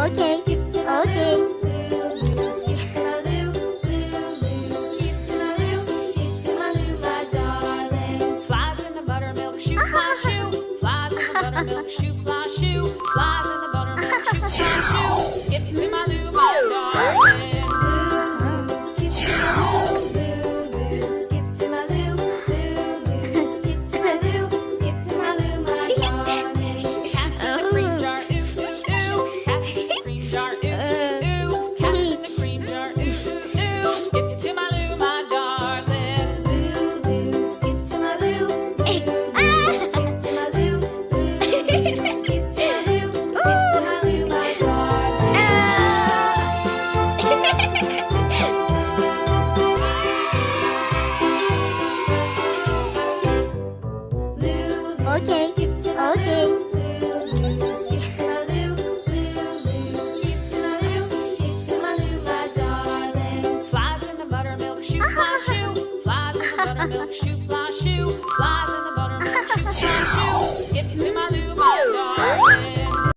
Okay. Okay. Flies in the buttermilk shoe, fly shoe. Flies in the buttermilk shoe, fly shoe. Flies in the buttermilk shoe, fly shoe. Skip to my loo, my darling. Skip to my loo, skip to my loo, skip to my loo, my darling. Cats in the cream jar, ooh ooh ooh. Cats in the cream jar, ooh ooh ooh. Cats in the cream jar, ooh ooh ooh. Skip to my loo, my darling. Skip to my loo, skip to my loo, skip to my loo, skip to my loo, my darling. Okay. Okay.